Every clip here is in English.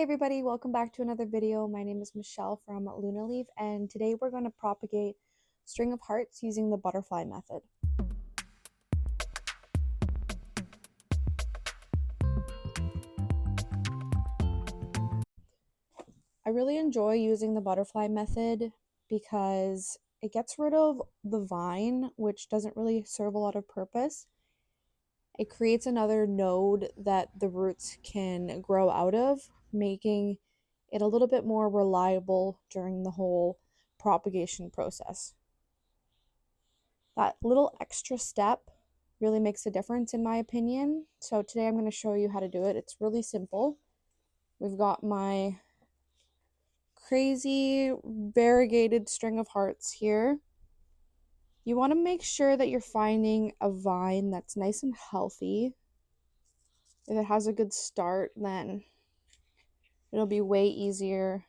Hey everybody, welcome back to another video. My name is Michelle from Lunaleaf, and today we're going to propagate string of hearts using the butterfly method. I really enjoy using the butterfly method because it gets rid of the vine, which doesn't really serve a lot of purpose. It creates another node that the roots can grow out of, making it a little bit more reliable during the whole propagation process. That little extra step really makes a difference in my opinion. So today I'm going to show you how to do it. It's really simple. We've got my crazy variegated string of hearts here. You want to make sure that you're finding a vine that's nice and healthy. If it has a good start, then it'll be way easier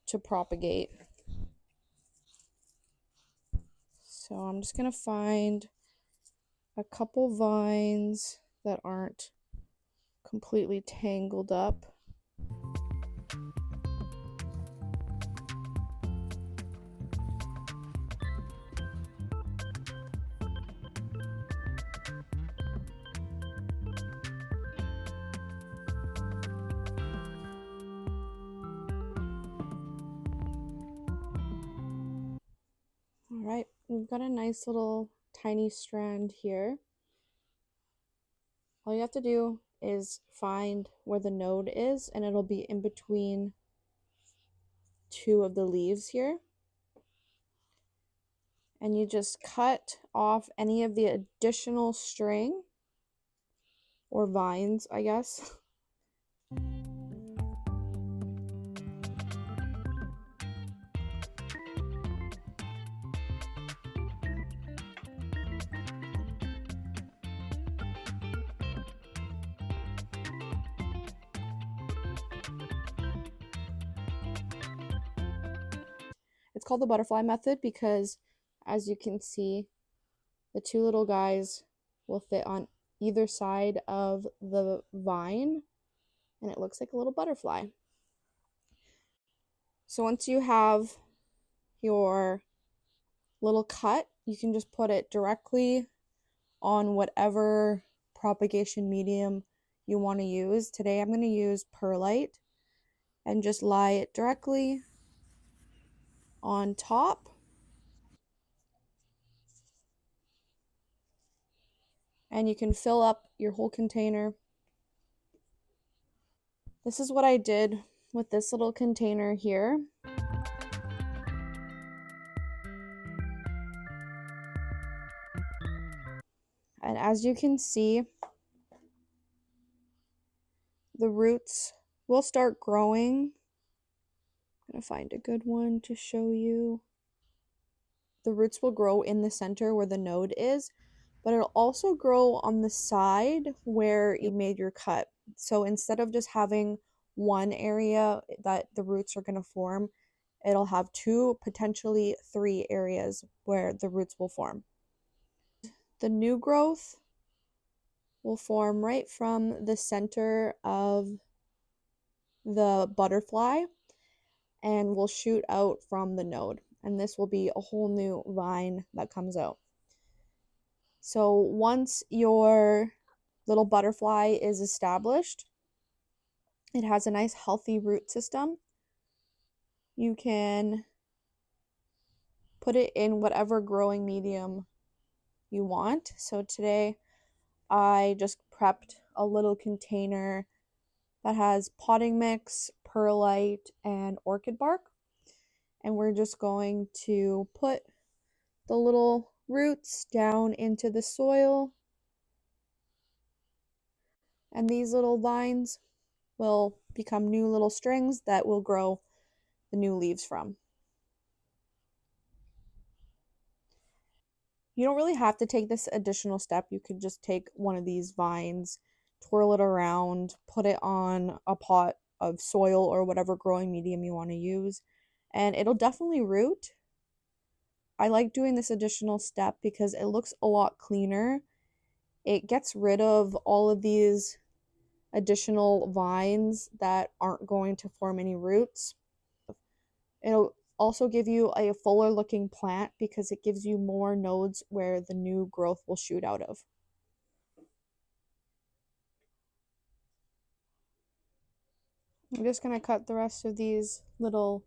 to propagate. So I'm just going to find a couple vines that aren't completely tangled up. All right, we've got a nice little tiny strand here. All you have to do is find where the node is, and it'll be in between two of the leaves here. And you just cut off any of the additional string or vines, I guess. It's called the butterfly method because, as you can see, the two little guys will fit on either side of the vine, and it looks like a little butterfly. So once you have your little cut, you can just put it directly on whatever propagation medium you want to use. Today I'm going to use perlite and just lie it directly on top. And you can fill up your whole container. This is what I did with this little container here. And as you can see, the roots will start growing. I'm going to find a good one to show you. The roots will grow in the center where the node is, but it'll also grow on the side where you made your cut. So instead of just having one area that the roots are going to form, it'll have two, potentially three areas where the roots will form. The new growth will form right from the center of the butterfly and will shoot out from the node. And this will be a whole new vine that comes out. So once your little butterfly is established, it has a nice healthy root system. You can put it in whatever growing medium you want. So today I just prepped a little container that has potting mix, perlite, and orchid bark. And we're just going to put the little roots down into the soil. And these little vines will become new little strings that will grow the new leaves from. You don't really have to take this additional step. You could just take one of these vines, twirl it around, put it on a pot of soil or whatever growing medium you want to use, and it'll definitely root. I like doing this additional step because it looks a lot cleaner. It gets rid of all of these additional vines that aren't going to form any roots. It'll also give you a fuller looking plant because it gives you more nodes where the new growth will shoot out of. I'm just going to cut the rest of these little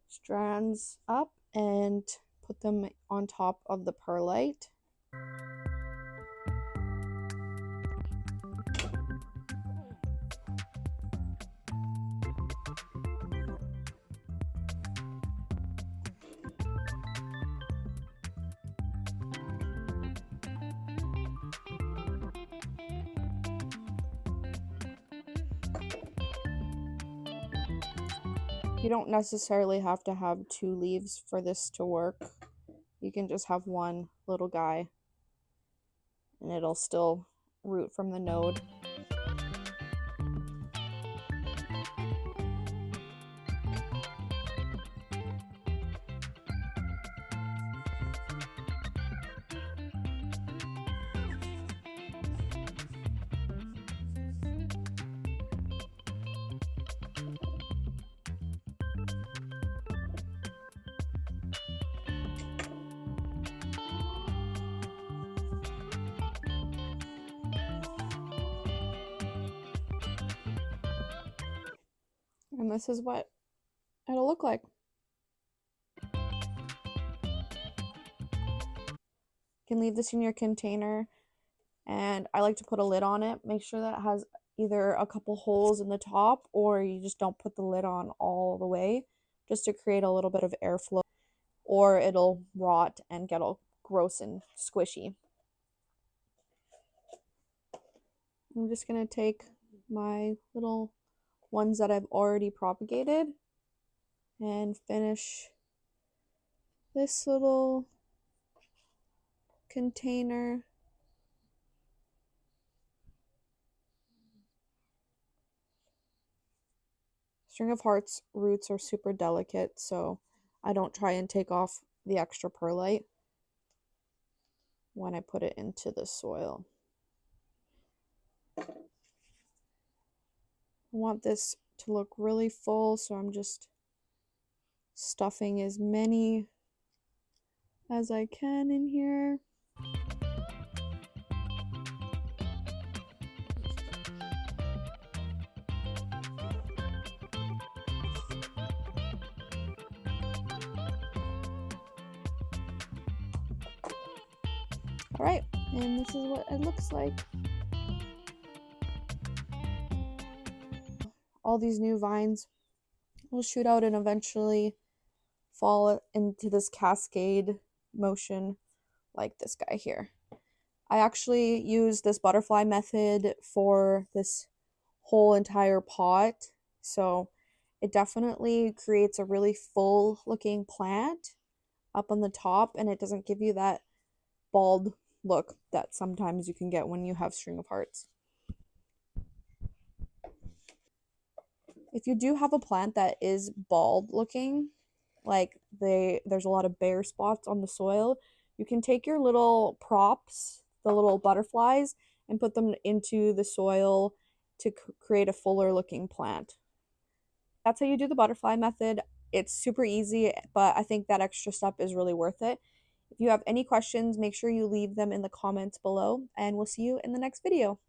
strands up and put them on top of the perlite. You don't necessarily have to have 2 leaves for this to work. You can just have one little guy and it'll still root from the node. And this is what it'll look like. You can leave this in your container, and I like to put a lid on it. Make sure that it has either a couple holes in the top, or you just don't put the lid on all the way, just to create a little bit of airflow, or it'll rot and get all gross and squishy. I'm just going to take my little ones that I've already propagated and finish this little container. String of Hearts roots are super delicate, so I don't try and take off the extra perlite when I put it into the soil. I want this to look really full, so I'm just stuffing as many as I can in here. All right, and this is what it looks like. All these new vines will shoot out and eventually fall into this cascade motion like this guy here. I actually use this butterfly method for this whole entire pot, so it definitely creates a really full looking plant up on the top, and it doesn't give you that bald look that sometimes you can get when you have string of hearts. If you do have a plant that is bald looking, like there's a lot of bare spots on the soil, you can take your little props, the little butterflies, and put them into the soil to create a fuller looking plant. That's how you do the butterfly method. It's super easy, but I think that extra step is really worth it. If you have any questions, make sure you leave them in the comments below, and we'll see you in the next video.